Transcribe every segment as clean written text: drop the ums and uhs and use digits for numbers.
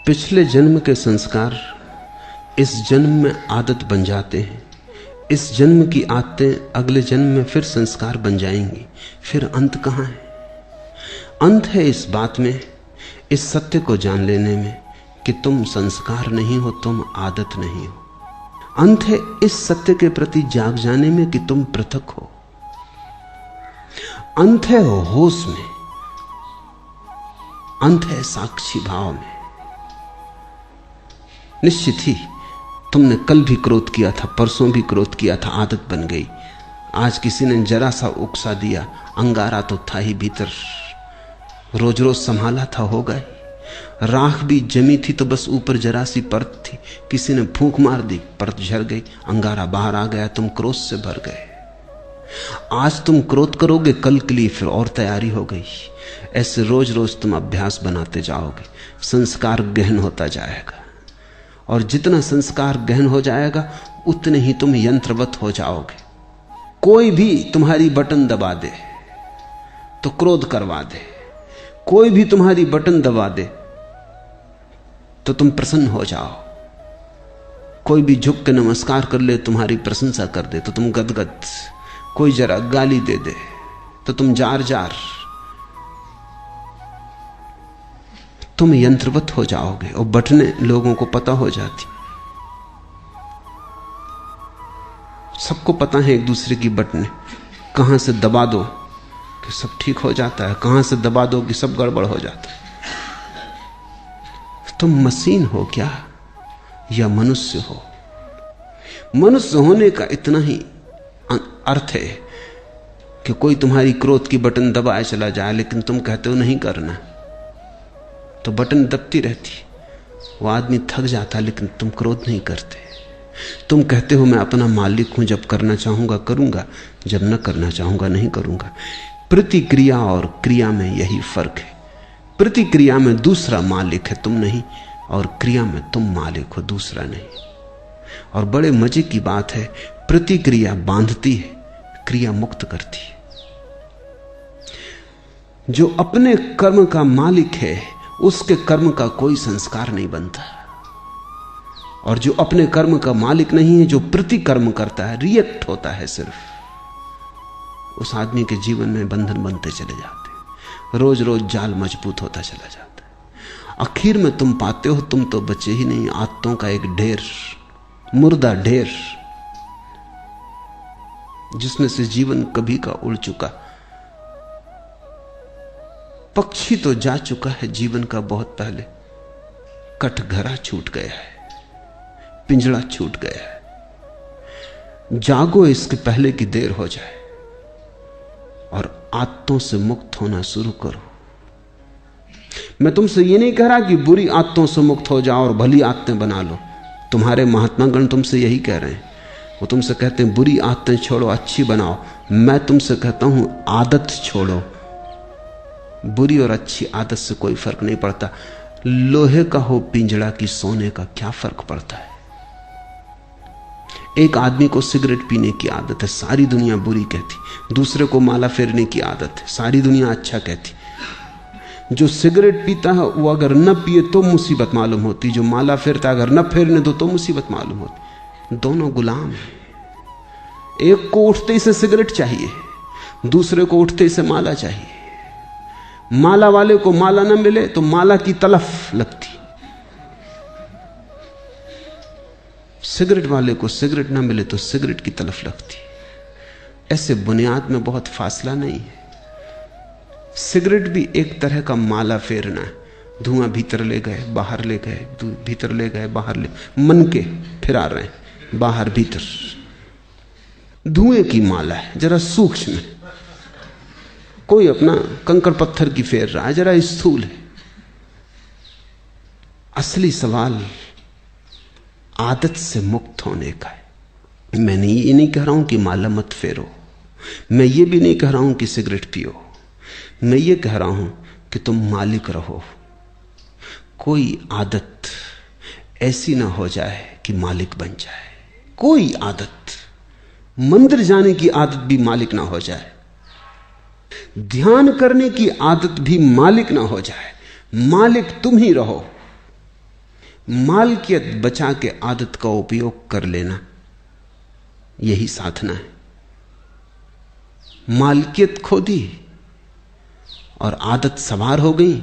पिछले जन्म के संस्कार इस जन्म में आदत बन जाते हैं। इस जन्म की आदतें अगले जन्म में फिर संस्कार बन जाएंगी। फिर अंत कहाँ है? अंत है इस बात में, इस सत्य को जान लेने में कि तुम संस्कार नहीं हो, तुम आदत नहीं हो। अंत है इस सत्य के प्रति जाग जाने में कि तुम पृथक हो। अंत है होश में, अंत है साक्षी भाव में। निश्चित ही तुमने कल भी क्रोध किया था, परसों भी क्रोध किया था, आदत बन गई। आज किसी ने जरा सा उकसा दिया, अंगारा तो था ही भीतर, रोज रोज संभाला था, हो गए। राख भी जमी थी तो बस ऊपर जरा सी परत थी, किसी ने फूंक मार दी, परत झड़ गई, अंगारा बाहर आ गया, तुम क्रोध से भर गए। आज तुम क्रोध करोगे, कल के लिए फिर और तैयारी हो गई। ऐसे रोज रोज तुम अभ्यास बनाते जाओगे, संस्कार गहन होता जाएगा। और जितना संस्कार गहन हो जाएगा उतने ही तुम यंत्रवत हो जाओगे। कोई भी तुम्हारी बटन दबा दे तो क्रोध करवा दे, कोई भी तुम्हारी बटन दबा दे तो तुम प्रसन्न हो जाओ। कोई भी झुक के नमस्कार कर ले, तुम्हारी प्रशंसा कर दे तो तुम गदगद। कोई जरा गाली दे दे तो तुम जार जार। तुम यंत्रवत हो जाओगे और बटने लोगों को पता हो जाती। सबको पता है एक दूसरे की बटने, कहां से दबा दो कि सब ठीक हो जाता है, कहां से दबा दो कि सब गड़बड़ हो जाता है। तुम मशीन हो क्या या मनुष्य हो? मनुष्य होने का इतना ही अर्थ है कि कोई तुम्हारी क्रोध की बटन दबाए चला जाए, लेकिन तुम कहते हो नहीं करना, तो बटन दबती रहती। वो आदमी थक जाता, लेकिन तुम क्रोध नहीं करते। तुम कहते हो मैं अपना मालिक हूं, जब करना चाहूंगा करूंगा, जब न करना चाहूंगा नहीं करूंगा। प्रतिक्रिया और क्रिया में यही फर्क है। प्रतिक्रिया में दूसरा मालिक है, तुम नहीं, और क्रिया में तुम मालिक हो, दूसरा नहीं। और बड़े मजे की बात है, प्रतिक्रिया बांधती है, क्रिया मुक्त करती है। जो अपने कर्म का मालिक है उसके कर्म का कोई संस्कार नहीं बनता, और जो अपने कर्म का मालिक नहीं है, जो प्रतिकर्म करता है, रिएक्ट होता है सिर्फ, उस आदमी के जीवन में बंधन बनते चले जाते हैं। रोज रोज जाल मजबूत होता चला जाता है। आखिर में तुम पाते हो तुम तो बचे ही नहीं, आदतों का एक ढेर, मुर्दा ढेर, जिसमें से जीवन कभी का उड़ चुका। पक्षी तो जा चुका है जीवन का बहुत पहले, कटघरा छूट गया है, पिंजड़ा छूट गया है। जागो इसके पहले कि देर हो जाए, और आदतों से मुक्त होना शुरू करो। मैं तुमसे ये नहीं कह रहा कि बुरी आदतों से मुक्त हो जाओ और भली आदतें बना लो। तुम्हारे महात्मागण तुमसे यही कह रहे हैं। वो तुमसे कहते हैं बुरी आदतें छोड़ो, अच्छी बनाओ। मैं तुमसे कहता हूं आदत छोड़ो। बुरी और अच्छी आदत से कोई फर्क नहीं पड़ता। लोहे का हो पिंजड़ा की सोने का, क्या फर्क पड़ता है? एक आदमी को सिगरेट पीने की आदत है, सारी दुनिया बुरी कहती। दूसरे को माला फेरने की आदत है, सारी दुनिया अच्छा कहती। जो सिगरेट पीता है वो अगर न पिए तो मुसीबत मालूम होती, जो माला फेरता अगर न फेरने दो तो मुसीबत मालूम होती। दोनों गुलाम हैं। एक को उठते ही से सिगरेट चाहिए, दूसरे को उठते ही से माला चाहिए। माला वाले को माला न मिले तो माला की तलफ लगती, सिगरेट वाले को सिगरेट न मिले तो सिगरेट की तलफ लगती। ऐसे बुनियाद में बहुत फासला नहीं है। सिगरेट भी एक तरह का माला फेरना है। धुआं भीतर ले गए बाहर ले गए, भीतर ले गए बाहर ले, मन के फिरा रहे हैं बाहर भीतर। धुएं की माला है, जरा सूक्ष्म है। कोई अपना कंकड़ पत्थर की फेर रहा है, जरा स्थूल है। असली सवाल आदत से मुक्त होने का है। मैं ये नहीं कह रहा हूं कि माला मत फेरो, मैं ये भी नहीं कह रहा हूं कि सिगरेट पियो। मैं ये कह रहा हूं कि तुम मालिक रहो। कोई आदत ऐसी ना हो जाए कि मालिक बन जाए। कोई आदत, मंदिर जाने की आदत भी मालिक ना हो जाए, ध्यान करने की आदत भी मालिक ना हो जाए। मालिक तुम ही रहो। मालकियत बचा के आदत का उपयोग कर लेना, यही साधना है। मालकियत खो दी और आदत सवार हो गई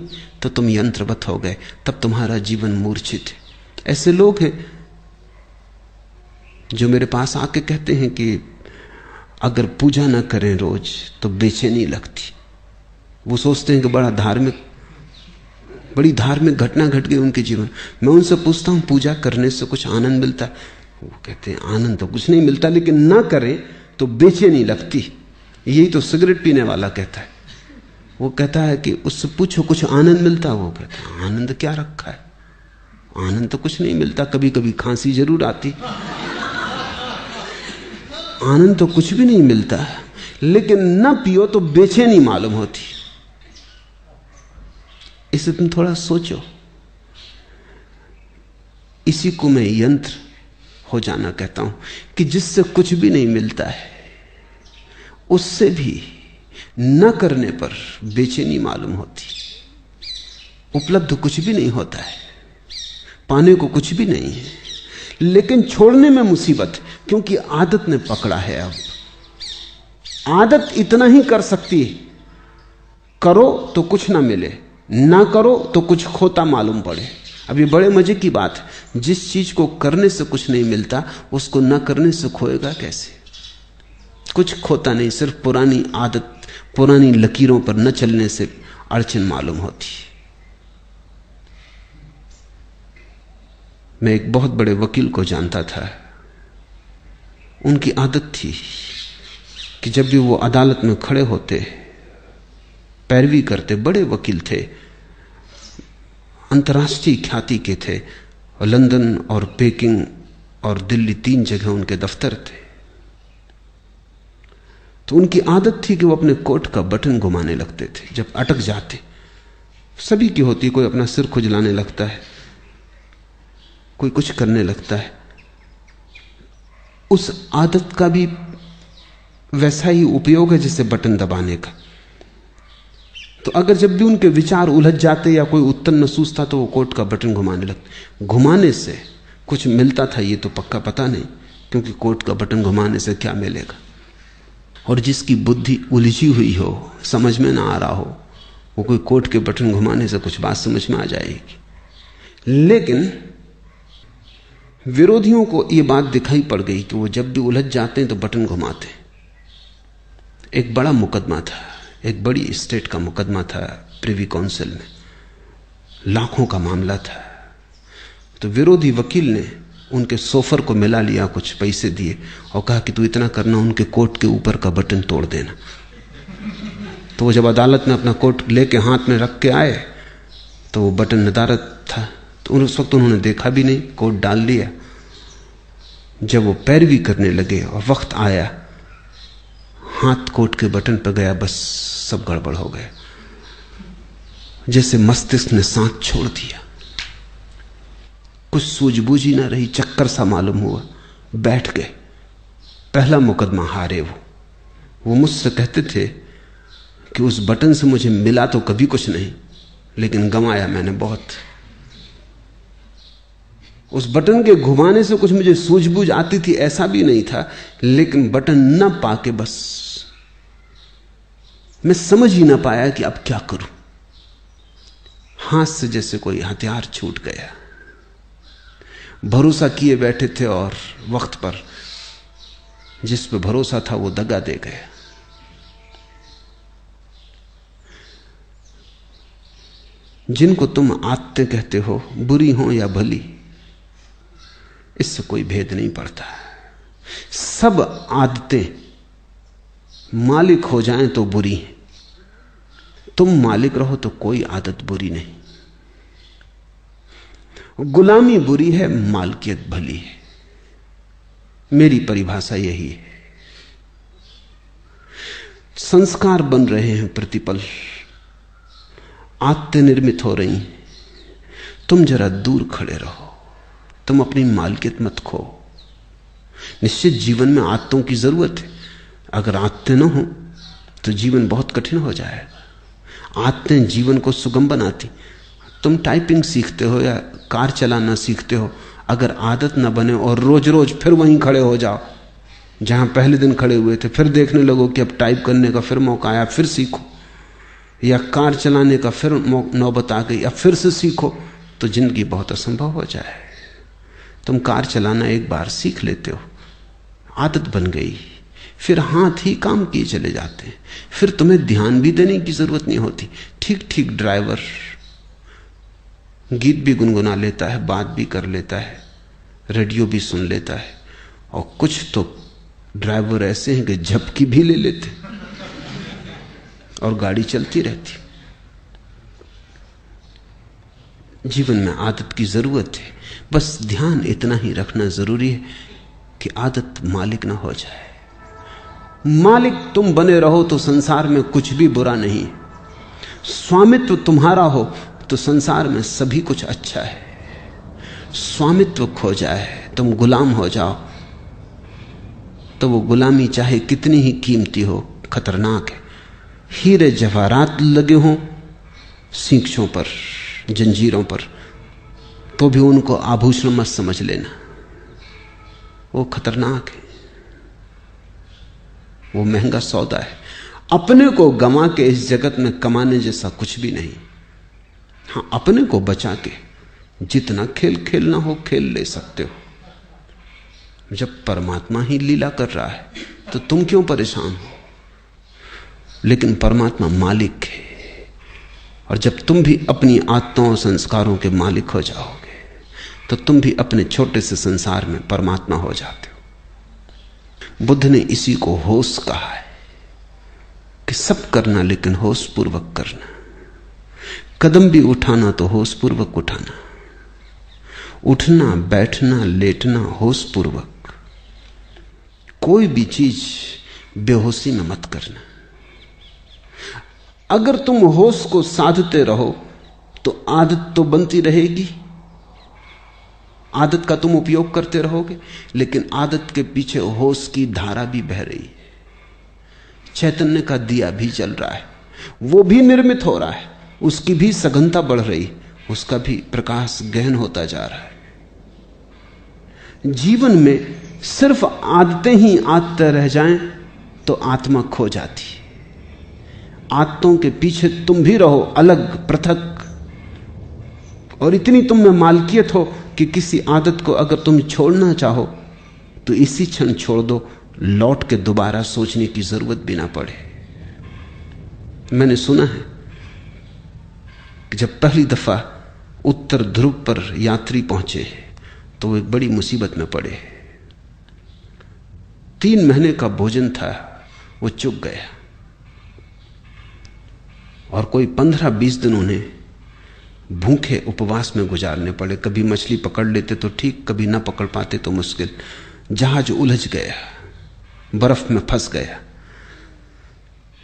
तो तुम यंत्रवत हो गए, तब तुम्हारा जीवन मूर्छित है। ऐसे लोग हैं जो मेरे पास आके कहते हैं कि अगर पूजा ना करें रोज तो बेचैनी लगती। वो सोचते हैं कि बड़ी धार्मिक घटना घट गई उनके जीवन। मैं उनसे पूछता हूं पूजा करने से कुछ आनंद मिलता है? वो कहते हैं आनंद तो कुछ नहीं मिलता, लेकिन ना करें तो बेचैनी लगती। यही तो सिगरेट पीने वाला कहता है। वो कहता है कि उससे पूछो कुछ आनंद मिलता? वो कहता है आनंद क्या रखा है, आनंद तो कुछ नहीं मिलता, कभी कभी खांसी जरूर आती, आनंद तो कुछ भी नहीं मिलता। लेकिन ना पियो तो बेचैनी मालूम होती। इसे तुम थोड़ा सोचो। इसी को मैं यंत्र हो जाना कहता हूं कि जिससे कुछ भी नहीं मिलता है, उससे भी न करने पर बेचैनी मालूम होती। उपलब्ध कुछ भी नहीं होता है, पाने को कुछ भी नहीं है, लेकिन छोड़ने में मुसीबत, क्योंकि आदत ने पकड़ा है। अब आदत इतना ही कर सकती है, करो तो कुछ ना मिले, ना करो तो कुछ खोता मालूम पड़े। अब ये बड़े मजे की बात है, जिस चीज को करने से कुछ नहीं मिलता उसको ना करने से खोएगा कैसे? कुछ खोता नहीं, सिर्फ पुरानी आदत, पुरानी लकीरों पर न चलने से अड़चन मालूम होती। मैं एक बहुत बड़े वकील को जानता था। उनकी आदत थी कि जब भी वो अदालत में खड़े होते, पैरवी करते, बड़े वकील थे, अंतर्राष्ट्रीय ख्याति के थे, और लंदन और पेकिंग और दिल्ली 3 जगह उनके दफ्तर थे। तो उनकी आदत थी कि वो अपने कोट का बटन घुमाने लगते थे जब अटक जाते। सभी की होती, कोई अपना सिर खुजलाने लगता है, कोई कुछ करने लगता है। उस आदत का भी वैसा ही उपयोग है जैसे बटन दबाने का। तो अगर जब भी उनके विचार उलझ जाते या कोई उत्तर न सूझता तो वो कोट का बटन घुमाने लगते। घुमाने से कुछ मिलता था ये तो पक्का पता नहीं, क्योंकि कोट का बटन घुमाने से क्या मिलेगा। और जिसकी बुद्धि उलझी हुई हो, समझ में ना आ रहा हो, वो कोई कोट के बटन घुमाने से कुछ बात समझ में आ जाएगी। लेकिन विरोधियों को ये बात दिखाई पड़ गई कि वो जब भी उलझ जाते हैं तो बटन घुमाते। एक बड़ा मुकदमा था, एक बड़ी स्टेट का मुकदमा था प्रिवी काउंसिल में, लाखों का मामला था। तो विरोधी वकील ने उनके सोफर को मिला लिया, कुछ पैसे दिए और कहा कि तू इतना करना, उनके कोट के ऊपर का बटन तोड़ देना। तो वो जब अदालत में अपना कोट लेके हाथ में रख के आए तो वो बटन नदारद था। तो उस वक्त उन्होंने देखा भी नहीं, कोट डाल लिया। जब वो पैरवी करने लगे और वक्त आया, हाथ कोट के बटन पर गया, बस सब गड़बड़ हो गया। जैसे मस्तिष्क ने सांस छोड़ दिया, कुछ सूझबूझ ही ना रही, चक्कर सा मालूम हुआ, बैठ गए। पहला मुकदमा हारे वो मुझसे कहते थे कि उस बटन से मुझे मिला तो कभी कुछ नहीं, लेकिन गंवाया मैंने बहुत। उस बटन के घुमाने से कुछ मुझे सूझबूझ आती थी ऐसा भी नहीं था, लेकिन बटन न पाके बस मैं समझ ही ना पाया कि अब क्या करूं। हाथ से जैसे कोई हथियार छूट गया। भरोसा किए बैठे थे और वक्त पर जिस पे भरोसा था वो दगा दे गया। जिनको तुम आदतें कहते हो, बुरी हो या भली, इससे कोई भेद नहीं पड़ता। सब आदतें मालिक हो जाएं तो बुरी हैं, तुम मालिक रहो तो कोई आदत बुरी नहीं। गुलामी बुरी है, मालकियत भली है। मेरी परिभाषा यही है। संस्कार बन रहे हैं प्रतिपल, आदतें निर्मित हो रही हैं। तुम जरा दूर खड़े रहो, तुम अपनी मालकियत मत खो। निश्चित जीवन में आदतों की जरूरत है। अगर आदतें न हो तो जीवन बहुत कठिन हो जाएगा। आदतें जीवन को सुगम बनाती। तुम टाइपिंग सीखते हो या कार चलाना सीखते हो, अगर आदत ना बने और रोज रोज फिर वहीं खड़े हो जाओ जहां पहले दिन खड़े हुए थे, फिर देखने लगो कि अब टाइप करने का फिर मौका आया, फिर सीखो, या कार चलाने का फिर नौबत आ गई, अब फिर से सीखो, तो जिंदगी बहुत असंभव हो जाए। तुम कार चलाना एक बार सीख लेते हो, आदत बन गई, फिर हाथ ही काम किए चले जाते हैं, फिर तुम्हें ध्यान भी देने की जरूरत नहीं होती। ठीक ठीक ड्राइवर गीत भी गुनगुना लेता है, बात भी कर लेता है, रेडियो भी सुन लेता है, और कुछ तो ड्राइवर ऐसे हैं कि झपकी भी ले लेते और गाड़ी चलती रहती। जीवन में आदत की जरूरत है, बस ध्यान इतना ही रखना जरूरी है कि आदत मालिक ना हो जाए। मालिक तुम बने रहो तो संसार में कुछ भी बुरा नहीं, स्वामित्व तुम्हारा हो तो संसार में सभी कुछ अच्छा है। स्वामित्व खो जाए, तुम गुलाम हो जाओ, तो वो गुलामी चाहे कितनी ही कीमती हो खतरनाक है। हीरे जवाहरात लगे हों सींखों पर, जंजीरों पर, तो भी उनको आभूषण मत समझ लेना, वो खतरनाक है, वो महंगा सौदा है। अपने को गंवा के इस जगत में कमाने जैसा कुछ भी नहीं। हाँ, अपने को बचा के जितना खेल खेलना हो खेल ले सकते हो। जब परमात्मा ही लीला कर रहा है तो तुम क्यों परेशान हो? लेकिन परमात्मा मालिक है, और जब तुम भी अपनी आत्माओं संस्कारों के मालिक हो जाओगे तो तुम भी अपने छोटे से संसार में परमात्मा हो जाते हो। बुद्ध ने इसी को होश कहा है कि सब करना लेकिन होश पूर्वक करना। कदम भी उठाना तो होश पूर्वक उठाना, उठना बैठना लेटना होश पूर्वक। कोई भी चीज बेहोशी में मत करना। अगर तुम होश को साधते रहो तो आदत तो बनती रहेगी, आदत का तुम उपयोग करते रहोगे, लेकिन आदत के पीछे होश की धारा भी बह रही है। चैतन्य का दिया भी जल रहा है, वो भी निर्मित हो रहा है, उसकी भी सघनता बढ़ रही, उसका भी प्रकाश गहन होता जा रहा है। जीवन में सिर्फ आदतें ही आदतें रह जाएं तो आत्मा खो जाती है। आदतों के पीछे तुम भी रहो अलग पृथक, और इतनी तुम में मालकियत हो कि किसी आदत को अगर तुम छोड़ना चाहो तो इसी क्षण छोड़ दो, लौट के दोबारा सोचने की जरूरत भी ना पड़े। मैंने सुना है कि जब पहली दफा उत्तर ध्रुव पर यात्री पहुंचे तो वो एक बड़ी मुसीबत में पड़े। 3 महीने का भोजन था, वो चुक गया, और कोई 15-20 दिन उन्हें भूखे उपवास में गुजारने पड़े। कभी मछली पकड़ लेते तो ठीक, कभी ना पकड़ पाते तो मुश्किल। जहाज उलझ गया, बर्फ में फंस गया।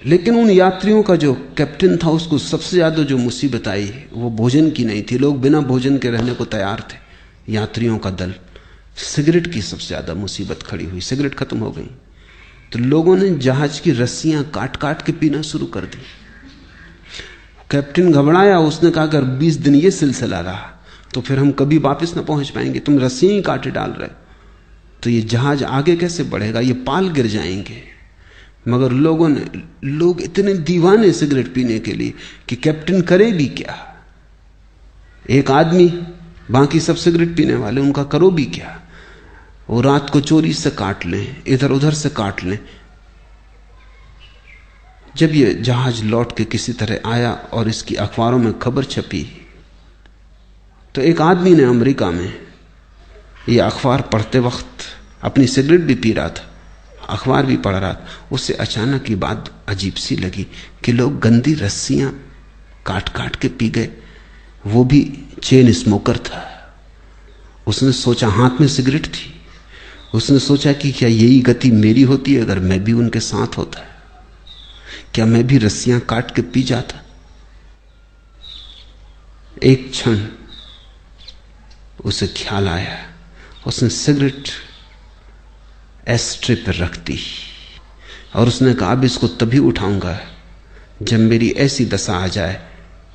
लेकिन उन यात्रियों का जो कैप्टन था, उसको सबसे ज्यादा जो मुसीबत आई वो भोजन की नहीं थी। लोग बिना भोजन के रहने को तैयार थे, यात्रियों का दल। सिगरेट की सबसे ज्यादा मुसीबत खड़ी हुई, सिगरेट खत्म हो गई तो लोगों ने जहाज की रस्सियां काट काट के पीना शुरू कर दी। कैप्टन घबराया, उसने कहा अगर 20 दिन ये सिलसिला रहा तो फिर हम कभी वापस ना पहुंच पाएंगे। तुम रस्सियां ही काटे डाल रहे तो ये जहाज आगे कैसे बढ़ेगा, ये पाल गिर जाएंगे। मगर लोग इतने दीवाने सिगरेट पीने के लिए कि कैप्टन करे भी क्या। एक आदमी, बाकी सब सिगरेट पीने वाले, उनका करो भी क्या। वो रात को चोरी से काट लें, इधर उधर से काट लें। जब ये जहाज लौट के किसी तरह आया और इसकी अखबारों में खबर छपी तो एक आदमी ने अमेरिका में ये अखबार पढ़ते वक्त अपनी सिगरेट भी पी रहा था, अखबार भी पढ़ रहा था। उससे अचानक ये बात अजीब सी लगी कि लोग गंदी रस्सियां काट काट के पी गए। वो भी चेन स्मोकर था। उसने सोचा, हाथ में सिगरेट थी, उसने सोचा कि क्या यही गति मेरी होती है अगर मैं भी उनके साथ होता, क्या मैं भी रस्सियां काट के पी जाता। एक क्षण उसे ख्याल आया, उसने सिगरेट एस्ट्रे पर रख दी और उसने कहा अब इसको तभी उठाऊंगा जब मेरी ऐसी दशा आ जाए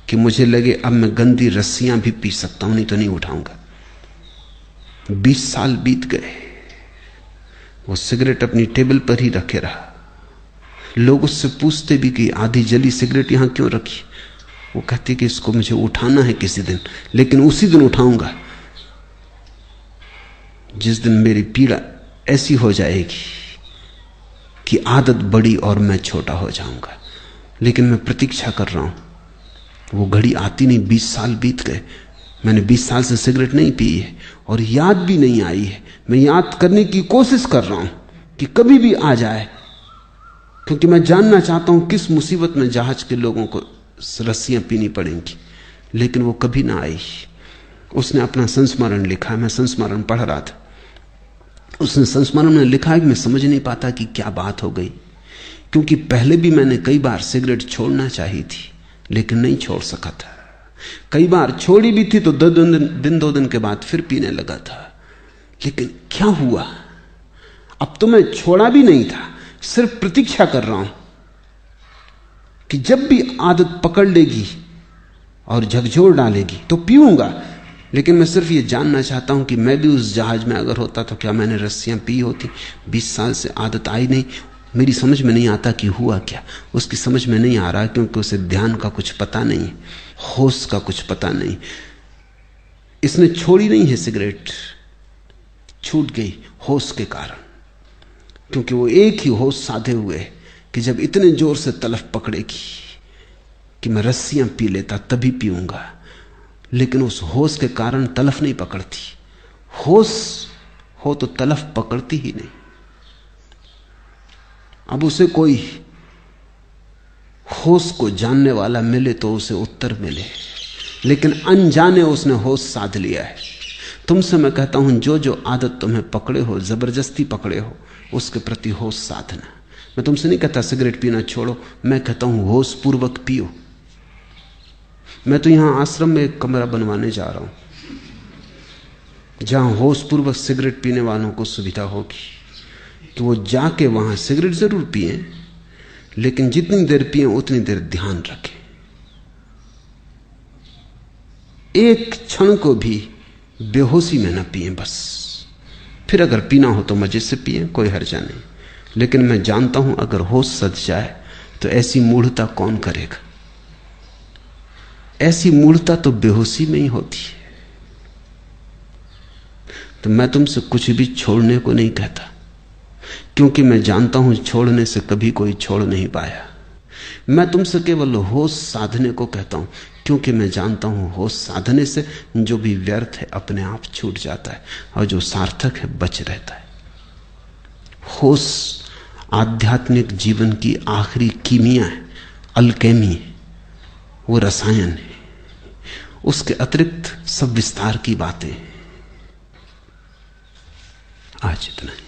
कि मुझे लगे अब मैं गंदी रस्सियां भी पी सकता हूं, नहीं तो नहीं उठाऊंगा। 20 साल बीत गए, वो सिगरेट अपनी टेबल पर ही रखे रहा। लोग उससे पूछते भी कि आधी जली सिगरेट यहां क्यों रखी। वो कहती कि इसको मुझे उठाना है किसी दिन, लेकिन उसी दिन उठाऊंगा जिस दिन मेरी पीड़ा ऐसी हो जाएगी कि आदत बड़ी और मैं छोटा हो जाऊंगा। लेकिन मैं प्रतीक्षा कर रहा हूं, वो घड़ी आती नहीं। 20 साल बीत गए, मैंने 20 साल से सिगरेट नहीं पी है और याद भी नहीं आई है। मैं याद करने की कोशिश कर रहा हूं कि कभी भी आ जाए, क्योंकि मैं जानना चाहता हूं किस मुसीबत में जहाज के लोगों को रस्सियां पीनी पड़ेंगी। लेकिन वो कभी ना आई। उसने अपना संस्मरण लिखा, मैं संस्मरण पढ़ रहा था। उसने संस्मरण में लिखा है कि मैं समझ नहीं पाता कि क्या बात हो गई, क्योंकि पहले भी मैंने कई बार सिगरेट छोड़ना चाही थी लेकिन नहीं छोड़ सका था। कई बार छोड़ी भी थी तो 2 दिन के बाद फिर पीने लगा था। लेकिन क्या हुआ, अब तो मैं छोड़ा भी नहीं था, सिर्फ प्रतीक्षा कर रहा हूं कि जब भी आदत पकड़ लेगी और झकझोर डालेगी तो पीऊंगा। लेकिन मैं सिर्फ ये जानना चाहता हूं कि मैं भी उस जहाज में अगर होता तो क्या मैंने रस्सियां पी होती। 20 साल से आदत आई नहीं, मेरी समझ में नहीं आता कि हुआ क्या। उसकी समझ में नहीं आ रहा क्योंकि उसे ध्यान का कुछ पता नहीं, होश का कुछ पता नहीं। इसने छोड़ी नहीं है सिगरेट, छूट गई होश के कारण, क्योंकि वो एक ही होश साधे हुए है कि जब इतने जोर से तलफ पकड़ेगी कि मैं रस्सियां पी लेता तभी पीऊंगा। लेकिन उस होश के कारण तलफ नहीं पकड़ती। होश हो तो तलफ पकड़ती ही नहीं। अब उसे कोई होश को जानने वाला मिले तो उसे उत्तर मिले, लेकिन अनजाने उसने होश साध लिया है। तुमसे मैं कहता हूं, जो जो आदत तुम्हें पकड़े हो, जबरदस्ती पकड़े हो, उसके प्रति होश साधना। मैं तुमसे नहीं कहता सिगरेट पीना छोड़ो, मैं कहता हूं होश पूर्वक पियो। मैं तो यहां आश्रम में एक कमरा बनवाने जा रहा हूं जहां होश पूर्वक सिगरेट पीने वालों को सुविधा होगी कि वो जाके वहां सिगरेट जरूर पिए, लेकिन जितनी देर पिए उतनी देर ध्यान रखें। एक क्षण को भी बेहोशी में न पिए बस। फिर अगर पीना हो तो मजे से पिए, कोई हर्जा नहीं। लेकिन मैं जानता हूं अगर होश सध जाए तो ऐसी मूढ़ता कौन करेगा। ऐसी मूढ़ता तो बेहोशी में ही होती है। तो मैं तुमसे कुछ भी छोड़ने को नहीं कहता, क्योंकि मैं जानता हूं छोड़ने से कभी कोई छोड़ नहीं पाया। मैं तुमसे केवल होश साधने को कहता हूं, क्योंकि मैं जानता हूं होश साधने से जो भी व्यर्थ है अपने आप छूट जाता है और जो सार्थक है बच रहता है। होश आध्यात्मिक जीवन की आखिरी कीमिया है, अल्केमी है, वो रसायन है। उसके अतिरिक्त सब विस्तार की बातें हैं। आज इतना ही।